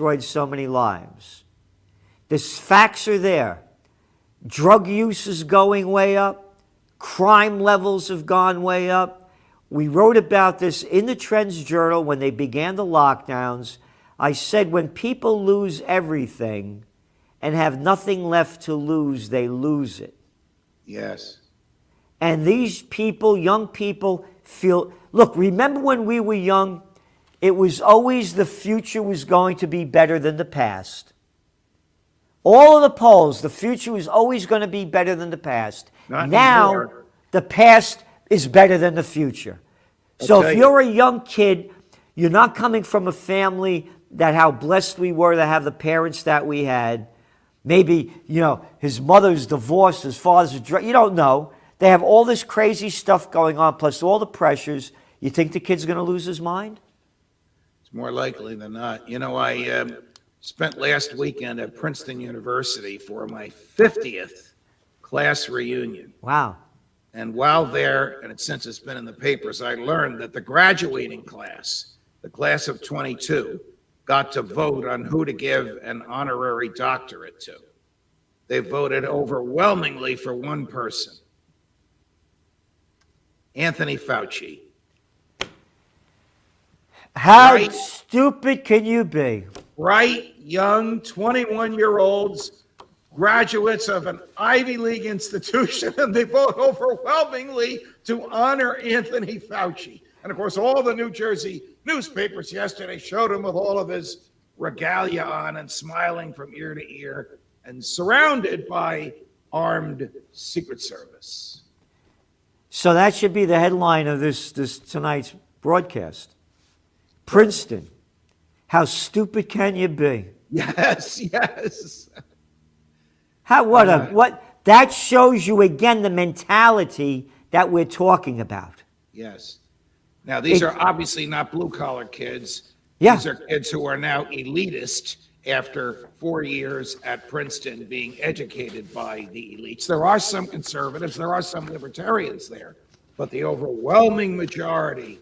destroyed so many lives. The facts are there. Drug use is going way up. Crime levels have gone way up. We wrote about this in the Trends Journal when they began the lockdowns. I said when people lose everything and have nothing left to lose, they lose it. Yes. And these people, young people, feel, look, remember when we were young, it was always the future was going to be better than the past. All of the polls, the future was always going to be better than the past. Not now, anymore. the past is better than the future. So if you're a young kid, you're not coming from a family that how blessed we were to have the parents that we had. Maybe, his mother's divorced, his father's a drug. You don't know. They have all this crazy stuff going on, plus all the pressures. You think the kid's going to lose his mind? It's more likely than not. I spent last weekend at Princeton University for my 50th class reunion. Wow. And while there, and since it's been in the papers, I learned that the graduating class, the class of 22, got to vote on who to give an honorary doctorate to. They voted overwhelmingly for one person, Anthony Fauci. How stupid can you be? Bright, young, 21-year-olds, graduates of an Ivy League institution, and they vote overwhelmingly to honor Anthony Fauci. And of course, all the New Jersey newspapers yesterday showed him with all of his regalia on and smiling from ear to ear and surrounded by armed Secret Service. So that should be the headline of this tonight's broadcast. Princeton. How stupid can you be? Yes. That shows you again the mentality that we're talking about. Yes. Now, these are obviously not blue-collar kids. Yeah. These are kids who are now elitist after 4 years at Princeton being educated by the elites. There are some conservatives, there are some libertarians there, but the overwhelming majority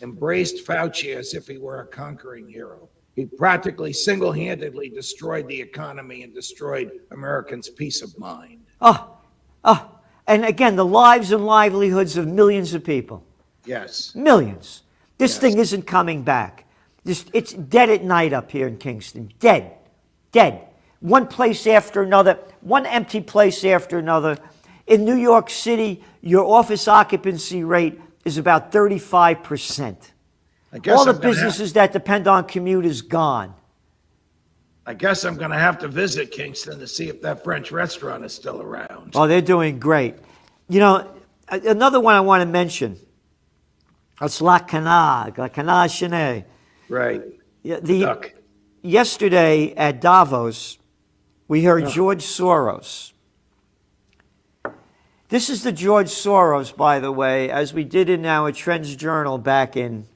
embraced Fauci as if he were a conquering hero. He practically single-handedly destroyed the economy and destroyed Americans' peace of mind. And again, the lives and livelihoods of millions of people. Yes. Millions. This thing isn't coming back. It's dead at night up here in Kingston. Dead. One place after another, one empty place after another. In New York City, your office occupancy rate is about 35%. All the businesses that depend on commute is gone. I guess I'm going to have to visit Kingston to see if that French restaurant is still around. Oh, they're doing great. Another one I want to mention. It's La Canard Chenet. Right. Yesterday at Davos, we heard George Soros. This is the George Soros, by the way, as we did in our Trends Journal back in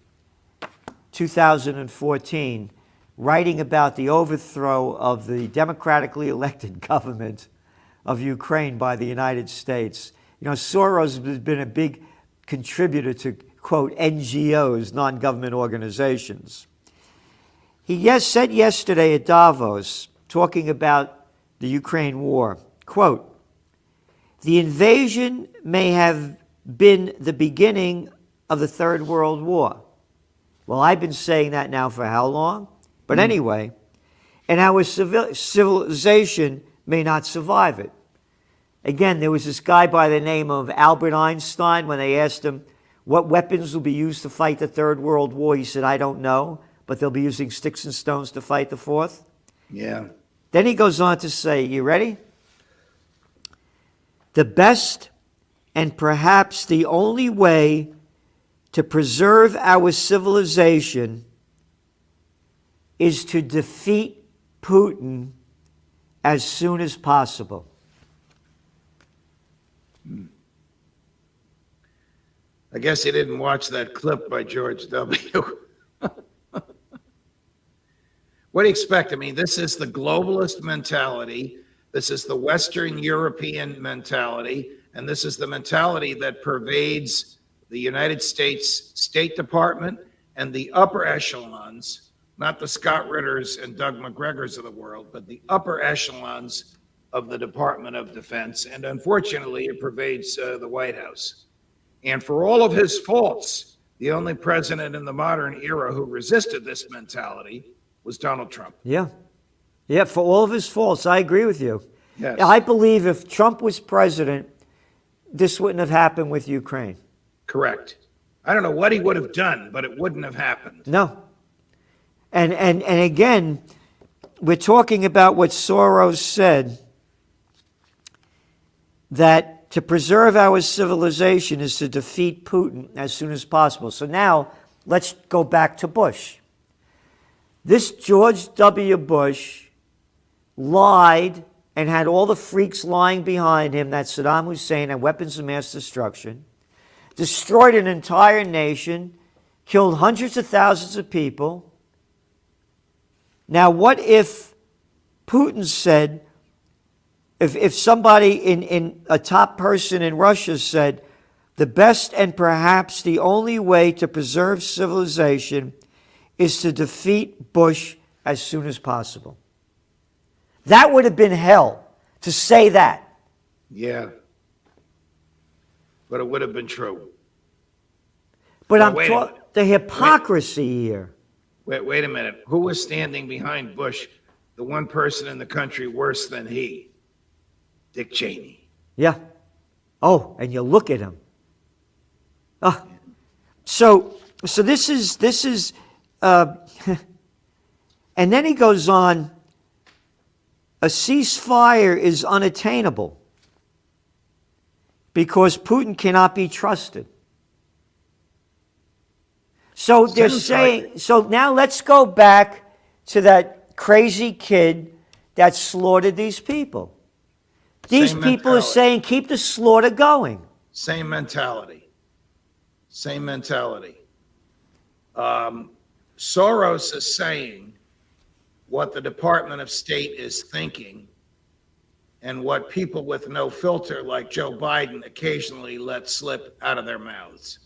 2014, writing about the overthrow of the democratically elected government of Ukraine by the United States. Soros has been a big contributor to, quote, NGOs, non-government organizations. He said yesterday at Davos, talking about the Ukraine war, quote, "The invasion may have been the beginning of the Third World War." Well, I've been saying that now for how long? But anyway, and our civilization may not survive it. Again, there was this guy by the name of Albert Einstein. When they asked him what weapons will be used to fight the Third World War, he said, "I don't know, but they'll be using sticks and stones to fight the fourth." Yeah. Then he goes on to say, you ready? "The best and perhaps the only way to preserve our civilization is to defeat Putin as soon as possible." I guess he didn't watch that clip by George W. What do you expect? I mean, this is the globalist mentality. This is the Western European mentality. And this is the mentality that pervades the United States State Department and the upper echelons not the Scott Ritters and Doug McGregors of the world, but the upper echelons of the Department of Defense. And unfortunately, it pervades the White House. And for all of his faults, the only president in the modern era who resisted this mentality was Donald Trump. Yeah. Yeah, for all of his faults, I agree with you. Yes. I believe if Trump was president, this wouldn't have happened with Ukraine. Correct. I don't know what he would have done, but it wouldn't have happened. No. And again, we're talking about what Soros said, that to preserve our civilization is to defeat Putin as soon as possible. So now let's go back to Bush. This George W. Bush lied and had all the freaks lying behind him that Saddam Hussein had weapons of mass destruction, destroyed an entire nation, killed hundreds of thousands of people. Now, what if Putin said, if somebody in a top person in Russia said, the best and perhaps the only way to preserve civilization is to defeat Bush as soon as possible? That would have been hell to say that. Yeah. But it would have been true. But Now, I'm wait a talking minute. the hypocrisy here. Wait a minute. Who was standing behind Bush, the one person in the country worse than he? Dick Cheney. Yeah. Oh, and you look at him. So this is, and then he goes on, a ceasefire is unattainable because Putin cannot be trusted. So they're saying, so now let's go back to that crazy kid that slaughtered these people. These Same people are mentality. saying, keep the slaughter going. Same mentality. Same mentality. Soros is saying what the Department of State is thinking and what people with no filter like Joe Biden occasionally let slip out of their mouths.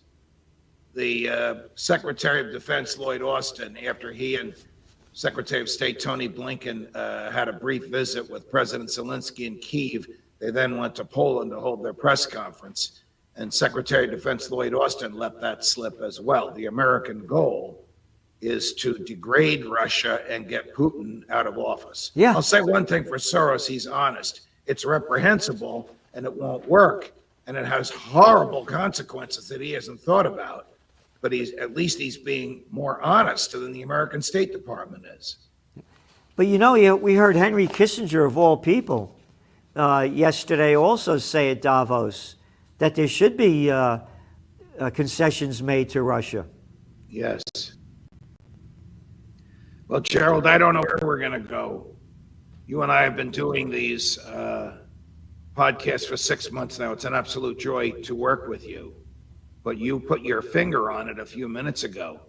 The Secretary of Defense, Lloyd Austin, after he and Secretary of State Tony Blinken had a brief visit with President Zelensky in Kyiv, they then went to Poland to hold their press conference. And Secretary of Defense Lloyd Austin let that slip as well. The American goal is to degrade Russia and get Putin out of office. Yeah. I'll say one thing for Soros, he's honest. It's reprehensible and it won't work. And it has horrible consequences that he hasn't thought about. But at least he's being more honest than the American State Department is. But you know, we heard Henry Kissinger, of all people, yesterday also say at Davos that there should be concessions made to Russia. Yes. Well, Gerald, I don't know where we're going to go. You and I have been doing these podcasts for 6 months now. It's an absolute joy to work with you. But you put your finger on it a few minutes ago.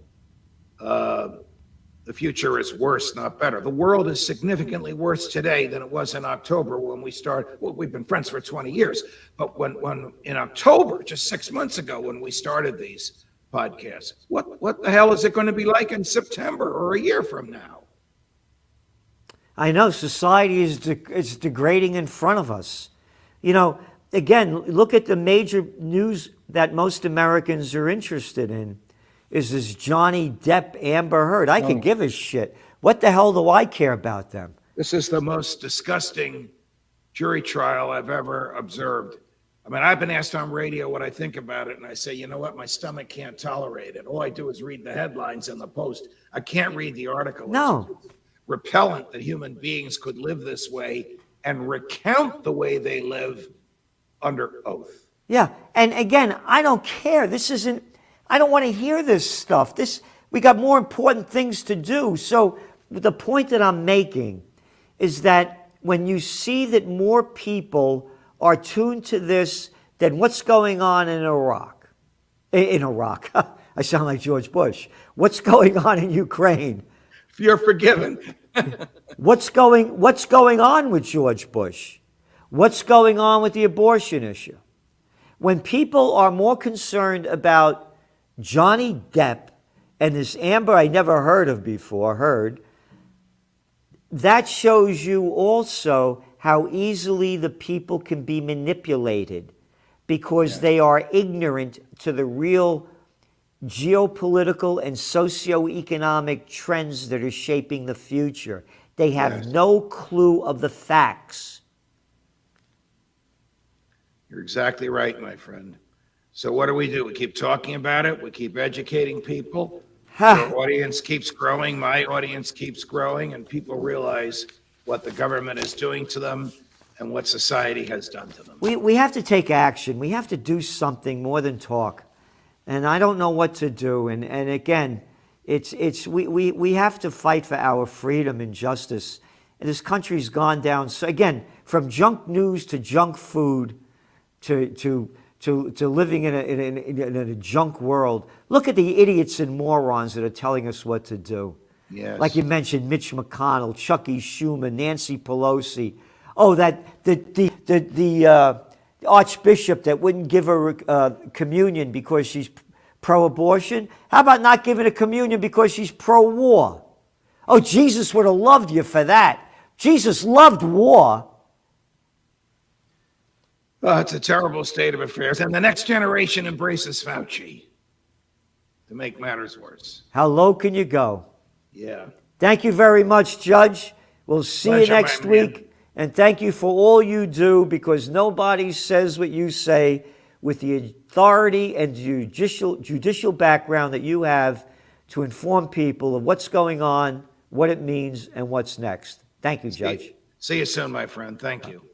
The future is worse, not better. The world is significantly worse today than it was in October when we started. Well, we've been friends for 20 years. But when in October, just 6 months ago, when we started these podcasts, what the hell is it going to be like in September or a year from now? I know society is degrading in front of us. You know, again, look at the major news that most Americans are interested in. Is this Johnny Depp, Amber Heard? I could give a shit. What the hell do I care about them? This is the most disgusting jury trial I've ever observed. I mean, I've been asked on radio what I think about it, and I say, you know what? My stomach can't tolerate it. All I do is read the headlines in the Post. I can't read the article. No. It's repellent that human beings could live this way and recount the way they live under oath. Yeah, and again, I don't care. I don't want to hear this stuff. We got more important things to do. So the point that I'm making is that when you see that more people are tuned to this than what's going on in Iraq, I sound like George Bush. What's going on in Ukraine? You're forgiven. What's going on with George Bush? What's going on with the abortion issue? When people are more concerned about Johnny Depp and this Amber I never heard of before, that shows you also how easily the people can be manipulated because they are ignorant to the real geopolitical and socioeconomic trends that are shaping the future. They have no clue of the facts. You're exactly right, my friend. So what do? We keep talking about it. We keep educating people. Your audience keeps growing. My audience keeps growing, and people realize what the government is doing to them and what society has done to them. We have to take action. We have to do something more than talk. And I don't know what to do. And again, we have to fight for our freedom and justice. And this country's gone down, so again, from junk news to junk food to living in a junk world. Look at the idiots and morons that are telling us what to do. Yes. Like you mentioned, Mitch McConnell, Chucky Schumer, Nancy Pelosi. Oh, the archbishop that wouldn't give her communion because she's pro-abortion. How about not giving a communion because she's pro-war? Oh, Jesus would have loved you for that. Jesus loved war. It's a terrible state of affairs. And the next generation embraces Fauci to make matters worse. How low can you go? Yeah. Thank you very much, Judge. We'll see you next week. And thank you for all you do, because nobody says what you say with the authority and judicial background that you have to inform people of what's going on, what it means, and what's next. Thank you, Judge. See you soon, my friend. Thank you.